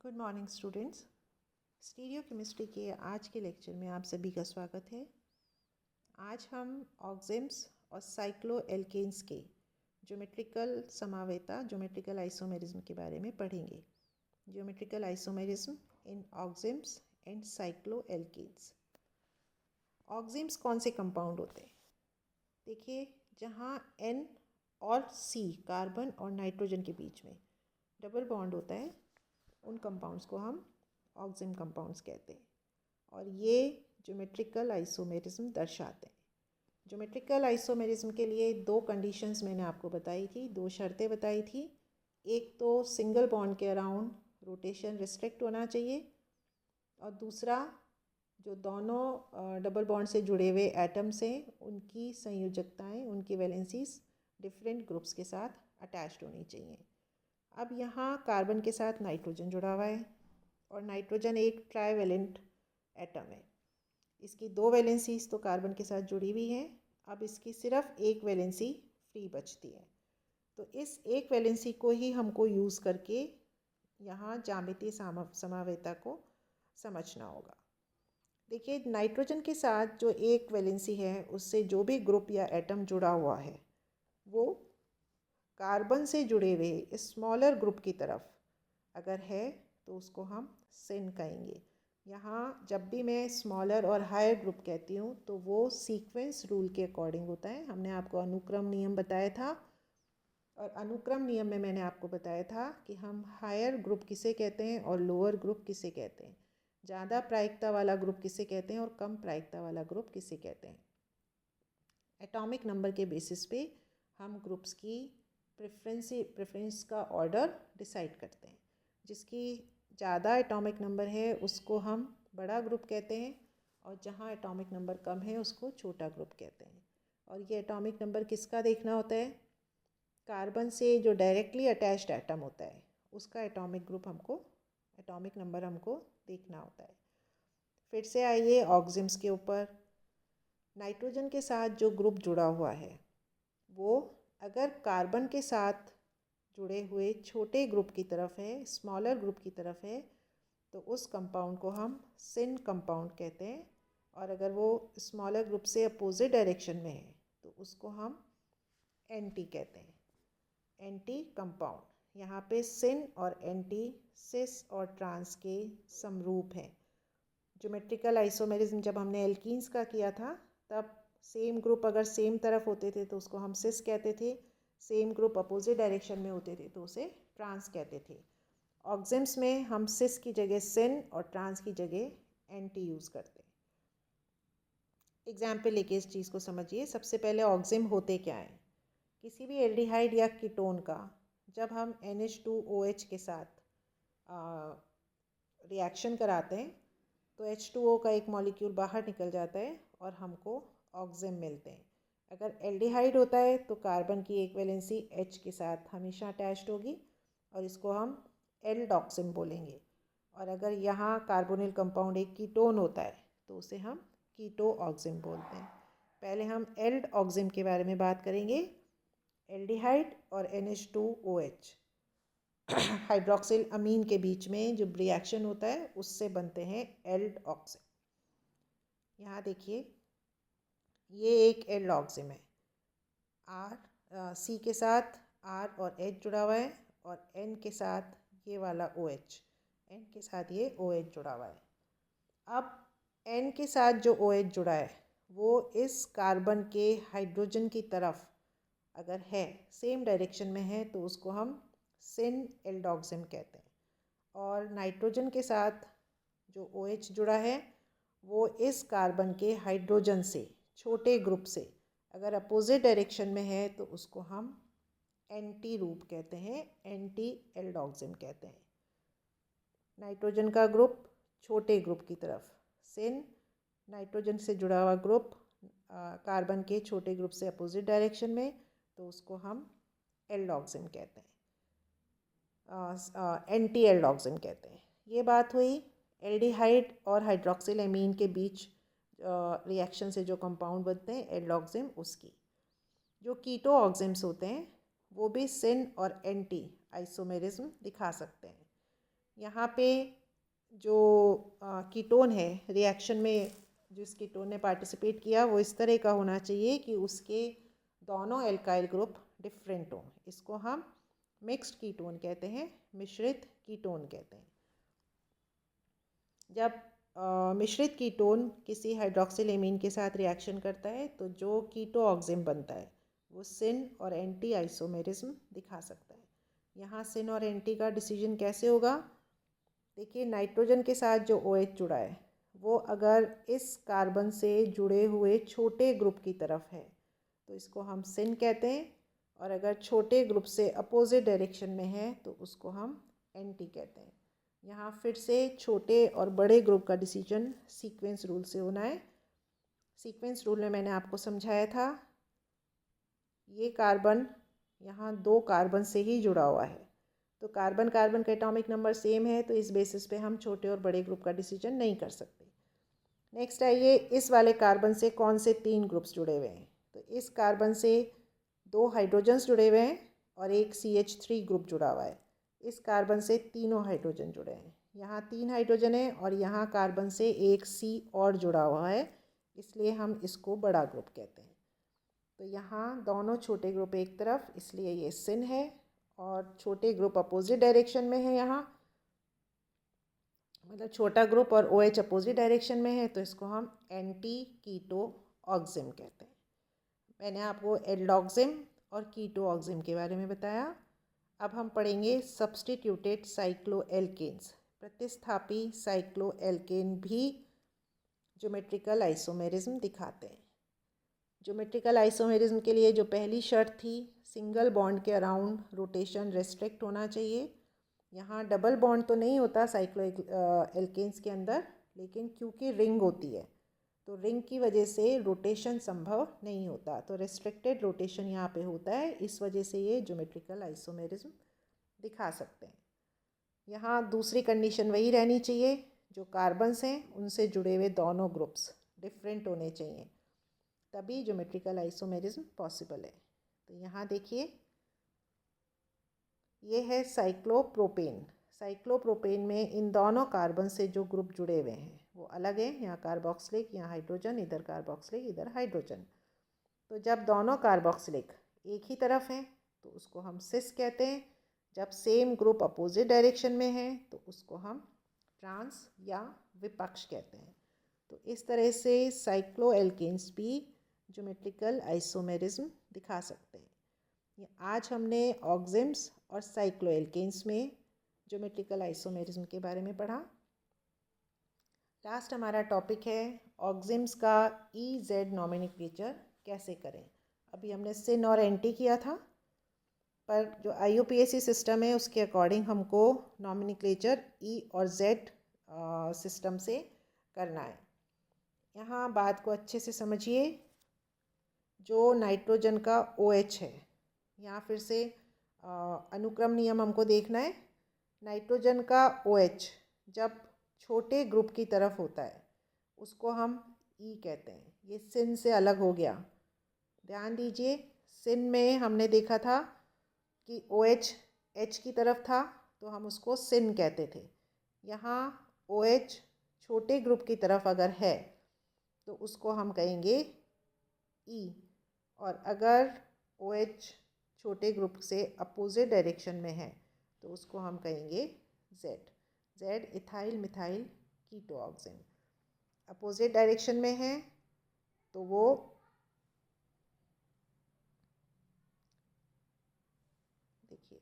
Good morning students. Stereo chemistry के आज के लेक्चर में आप सभी का स्वागत है। आज हम ऑक्जेम्स और साइक्लोएल्केन्स के ज्योमेट्रिकल समावेता ज्योमेट्रिकल आइसोमेरिज्म के बारे में पढ़ेंगे। Geometrical isomerism in oximes and cycloalkanes. Oximes कौन से कंपाउंड होते हैं? देखिए, जहाँ N और C कार्बन और नाइट्रोजन के बीच में डबल बॉन्ड होता है, उन कंपाउंड्स को हम ऑक्सिम कंपाउंड्स कहते हैं और ये ज्योमेट्रिकल आइसोमेरिज्म दर्शाते हैं। ज्योमेट्रिकल आइसोमेरिज्म के लिए दो कंडीशंस मैंने आपको बताई थी, दो शर्तें बताई थी। एक तो सिंगल बॉन्ड के अराउंड रोटेशन रिस्ट्रिक्ट होना चाहिए और दूसरा जो दोनों डबल बॉन्ड से जुड़े हुए एटम्स हैं उनकी संयोजकताएं, उनकी वैलेंसीज डिफरेंट ग्रुप्स के साथ अटैच्ड होनी चाहिए। अब यहाँ कार्बन के साथ नाइट्रोजन जुड़ा हुआ है और नाइट्रोजन एक ट्राइवेलेंट एटम है। इसकी दो वैलेंसीज तो कार्बन के साथ जुड़ी हुई हैं। अब इसकी सिर्फ एक वैलेंसी फ्री बचती है, तो इस एक वैलेंसी को ही हमको यूज़ करके यहाँ ज्यामितीय समावेता को समझना होगा। देखिए, नाइट्रोजन के साथ जो एक वैलेंसी है उससे जो भी ग्रुप या एटम जुड़ा हुआ है वो कार्बन से जुड़े हुए स्मॉलर ग्रुप की तरफ अगर है तो उसको हम सिन कहेंगे। यहाँ जब भी मैं स्मॉलर और हायर ग्रुप कहती हूँ तो वो सीक्वेंस रूल के अकॉर्डिंग होता है। हमने आपको अनुक्रम नियम बताया था और अनुक्रम नियम में मैंने आपको बताया था कि हम हायर ग्रुप किसे कहते हैं और लोअर ग्रुप किसे कहते हैं, ज़्यादा प्रायिकता वाला ग्रुप किसे कहते हैं और कम प्रायिकता वाला ग्रुप किसे कहते हैं। एटॉमिक नंबर के बेसिस पे हम ग्रुप्स की प्रेफरेंस का ऑर्डर डिसाइड करते हैं। जिसकी ज़्यादा एटॉमिक नंबर है उसको हम बड़ा ग्रुप कहते हैं और जहाँ एटॉमिक नंबर कम है उसको छोटा ग्रुप कहते हैं। और ये एटॉमिक नंबर किसका देखना होता है? कार्बन से जो डायरेक्टली अटैच्ड एटम होता है उसका एटॉमिक नंबर हमको देखना होता है। फिर से आइए ऑक्सिम्स के ऊपर। नाइट्रोजन के साथ जो ग्रुप जुड़ा हुआ है वो अगर कार्बन के साथ जुड़े हुए छोटे ग्रुप की तरफ है, स्मॉलर ग्रुप की तरफ है, तो उस कंपाउंड को हम सिन कंपाउंड कहते हैं। और अगर वो स्मॉलर ग्रुप से अपोजिट डायरेक्शन में है तो उसको हम एंटी कहते हैं, एंटी कंपाउंड। यहाँ पे सिन और एंटी सिस और ट्रांस के समरूप हैं। ज्योमेट्रिकल आइसोमेरिज्म जब हमने एल्कीन्स का किया था तब सेम ग्रुप अगर सेम तरफ होते थे तो उसको हम सिस कहते थे, सेम ग्रुप अपोजिट डायरेक्शन में होते थे तो उसे ट्रांस कहते थे। ऑक्सिम्स में हम सिस की जगह सिन और ट्रांस की जगह एंटी यूज़ करते हैं। एग्जाम्पल लेके इस चीज़ को समझिए। सबसे पहले ऑक्सिम होते क्या हैं? किसी भी एल्डिहाइड या कीटोन का जब हम NH2OH के साथ रिएक्शन कराते हैं तो H2O का एक मॉलिक्यूल बाहर निकल जाता है और हमको ऑक्सिम मिलते हैं। अगर एल्डिहाइड होता है तो कार्बन की एक वैलेंसी H के साथ हमेशा अटैच्ड होगी और इसको हम एल्डॉक्सिम बोलेंगे। और अगर यहाँ कार्बोनिल कंपाउंड एक कीटोन होता है तो उसे हम कीटो ऑक्सिम बोलते हैं। पहले हम एल्ड ऑक्सिम के बारे में बात करेंगे। एल्डिहाइड और NH2OH हाइड्रोक्सिल अमीन के बीच में जो रिएक्शन होता है उससे बनते हैं एल्ड ऑक्सिम। यहाँ देखिए, ये एक एल्ड ऑक्सिम है। C के साथ R और H जुड़ा हुआ है और N के साथ ये वाला OH, N के साथ ये OH जुड़ा हुआ है। अब N के साथ जो OH जुड़ा है वो इस कार्बन के हाइड्रोजन की तरफ अगर है, सेम डायरेक्शन में है, तो उसको हम सिन एल्डॉक्सिम कहते हैं। और नाइट्रोजन के साथ जो OH जुड़ा है वो इस कार्बन के हाइड्रोजन से छोटे ग्रुप से अगर अपोजिट डायरेक्शन में है तो उसको हम एंटी रूप कहते हैं, एंटी एल्डॉक्सिम कहते हैं। नाइट्रोजन का ग्रुप छोटे ग्रुप की तरफ सिन, नाइट्रोजन से जुड़ा हुआ ग्रुप कार्बन के छोटे ग्रुप से अपोजिट डायरेक्शन में, तो उसको हम एल्डॉक्सिम कहते हैं, एंटी एल्डॉक्सिम कहते हैं। ये बात हुई एल्डिहाइड और हाइड्रोक्सिल एमीन के बीच रिएक्शन से जो कंपाउंड बनते हैं एल्डॉक्सिम उसकी। जो कीटो ऑक्सिम्स होते हैं वो भी सिन और एंटी आइसोमेरिज्म दिखा सकते हैं। यहाँ पे जो कीटोन है रिएक्शन में, जिस कीटोन ने पार्टिसिपेट किया वो इस तरह का होना चाहिए कि उसके दोनों एल्काइल ग्रुप डिफरेंट हों। इसको हम मिक्स्ड कीटोन कहते हैं, मिश्रित कीटोन कहते हैं। जब मिश्रित कीटोन किसी हाइड्रोक्सिल एमीन के साथ रिएक्शन करता है तो जो कीटो ऑक्सिम बनता है वो सिन और एंटी आइसोमेरिज्म दिखा सकता है। यहाँ सिन और एंटी का डिसीजन कैसे होगा? देखिए, नाइट्रोजन के साथ जो OH जुड़ा है वो अगर इस कार्बन से जुड़े हुए छोटे ग्रुप की तरफ है तो इसको हम सिन कहते हैं, और अगर छोटे ग्रुप से अपोजिट डायरेक्शन में है तो उसको हम एंटी कहते हैं। यहाँ फिर से छोटे और बड़े ग्रुप का डिसीजन सीक्वेंस रूल से होना है। सीक्वेंस रूल में मैंने आपको समझाया था, ये कार्बन यहाँ 2 कार्बन से ही जुड़ा हुआ है, तो कार्बन कार्बन का एटॉमिक नंबर सेम है, तो इस बेसिस पे हम छोटे और बड़े ग्रुप का डिसीजन नहीं कर सकते। नेक्स्ट आइए, इस वाले कार्बन से कौन से 3 ग्रुप्स जुड़े हुए हैं? तो इस कार्बन से 2 हाइड्रोजन्स जुड़े हुए हैं और एक CH3 ग्रुप जुड़ा हुआ है। इस कार्बन से तीनों हाइड्रोजन जुड़े हैं। यहाँ 3 हाइड्रोजन है और यहाँ कार्बन से एक C और जुड़ा हुआ है, इसलिए हम इसको बड़ा ग्रुप कहते हैं। तो यहाँ दोनों छोटे ग्रुप एक तरफ, इसलिए ये सिन है, और छोटे ग्रुप अपोजिट डायरेक्शन में है। यहाँ मतलब छोटा ग्रुप और OH अपोजिट डायरेक्शन में है, तो इसको हम एंटी कीटो ऑक्सिम कहते हैं। मैंने आपको एल्डोक्सिम और कीटो ऑक्सिम के बारे में बताया। अब हम पढ़ेंगे सब्स्टिट्यूटेड साइक्लोएल्केन्स। प्रतिस्थापी साइक्लोएल्केन भी ज्योमेट्रिकल आइसोमेरिज्म दिखाते हैं। ज्योमेट्रिकल आइसोमेरिज्म के लिए जो पहली शर्त थी, सिंगल बॉन्ड के अराउंड रोटेशन रेस्ट्रिक्ट होना चाहिए। यहाँ डबल बॉन्ड तो नहीं होता साइक्लो एल्केन्स के अंदर, लेकिन क्योंकि रिंग होती है तो रिंग की वजह से रोटेशन संभव नहीं होता, तो रेस्ट्रिक्टेड रोटेशन यहाँ पे होता है। इस वजह से ये ज्योमेट्रिकल आइसोमेरिज्म दिखा सकते हैं। यहाँ दूसरी कंडीशन वही रहनी चाहिए, जो कार्बन्स हैं उनसे जुड़े हुए दोनों ग्रुप्स डिफरेंट होने चाहिए, तभी ज्योमेट्रिकल आइसोमेरिज्म पॉसिबल है। तो यहाँ देखिए, ये है साइक्लोप्रोपेन। साइक्लोप्रोपेन में इन दोनों कार्बन से जो ग्रुप जुड़े हुए हैं वो अलग है। यहाँ कार्बोक्सिलिक, यहाँ हाइड्रोजन, इधर कार्बोक्सिलिक, इधर हाइड्रोजन। तो जब दोनों कार्बोक्सिलिक एक ही तरफ हैं तो उसको हम सिस कहते हैं। जब सेम ग्रुप अपोजिट डायरेक्शन में है तो उसको हम ट्रांस या विपक्ष कहते हैं। तो इस तरह से साइक्लोएल्केन्स भी ज्योमेट्रिकल आइसोमेरिज्म दिखा सकते हैं। आज हमने ऑक्सिम्स और साइक्लोएल्केन्स में ज्योमेट्रिकल आइसोमेरिज्म के बारे में पढ़ा। लास्ट हमारा टॉपिक है ऑक्सिम्स का EZ नॉमेनक्लेचर कैसे करें। अभी हमने सिन और एंटी किया था, पर जो IUPAC सिस्टम है उसके अकॉर्डिंग हमको नॉमेनक्लेचर E और Z सिस्टम से करना है। यहाँ बात को अच्छे से समझिए। जो नाइट्रोजन का OH है, यहाँ फिर से अनुक्रम नियम हमको देखना है। नाइट्रोजन का OH जब छोटे ग्रुप की तरफ होता है उसको हम E कहते हैं। ये सिन से अलग हो गया, ध्यान दीजिए। सिन में हमने देखा था कि OH H की तरफ था तो हम उसको सिन कहते थे। यहाँ OH छोटे ग्रुप की तरफ अगर है तो उसको हम कहेंगे E, और अगर OH छोटे ग्रुप से अपोजिट डायरेक्शन में है तो उसको हम कहेंगे Z। Z ethyl methyl keto oxime. Opposite direction में है तो वो देखिए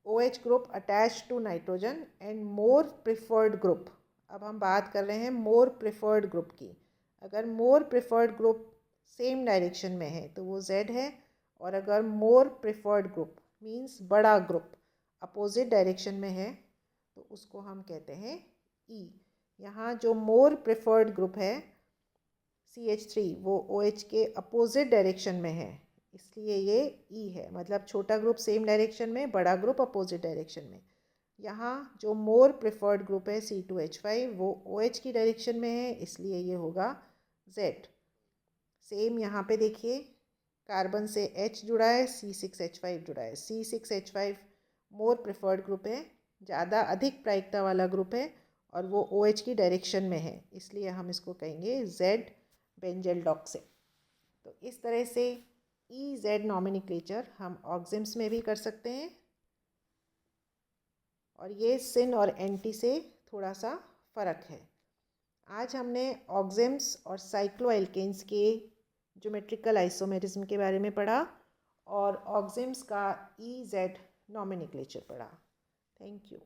OH group attach to nitrogen and more preferred group. अब हम बात कर रहे हैं मोर प्रिफर्ड ग्रुप की। अगर मोर प्रिफर्ड ग्रुप सेम डायरेक्शन में है तो वो Z है, और अगर मोर प्रिफर्ड ग्रुप मीन्स बड़ा ग्रुप अपोजिट डायरेक्शन में है तो उसको हम कहते हैं E। यहाँ जो मोर प्रिफर्ड ग्रुप है CH3 वो OH के अपोजिट डायरेक्शन में है, इसलिए ये E है। मतलब छोटा ग्रुप सेम डायरेक्शन में, बड़ा ग्रुप अपोजिट डायरेक्शन में। यहाँ जो मोर प्रिफर्ड ग्रुप है C2H5 वो OH की डायरेक्शन में है, इसलिए ये होगा Z। सेम यहाँ पे देखिए, कार्बन से H जुड़ा है, C6H5 जुड़ा है। C6H5 मोर प्रिफर्ड ग्रुप है, ज़्यादा अधिक प्रायिकता वाला ग्रुप है और वो OH की डायरेक्शन में है, इसलिए हम इसको कहेंगे Z बेंजलडॉक्सिन। तो इस तरह से EZ नॉमिनिक्लेचर हम ऑक्जिम्स में भी कर सकते हैं और ये सिन और एंटी से थोड़ा सा फ़र्क है। आज हमने ऑक्जिम्स और साइक्लोएल्केन्स के ज्योमेट्रिकल आइसोमेरिज्म के बारे में पढ़ा और ऑक्जिम्स का EZ नॉमिनिक्लेचर पढ़ा। Thank you.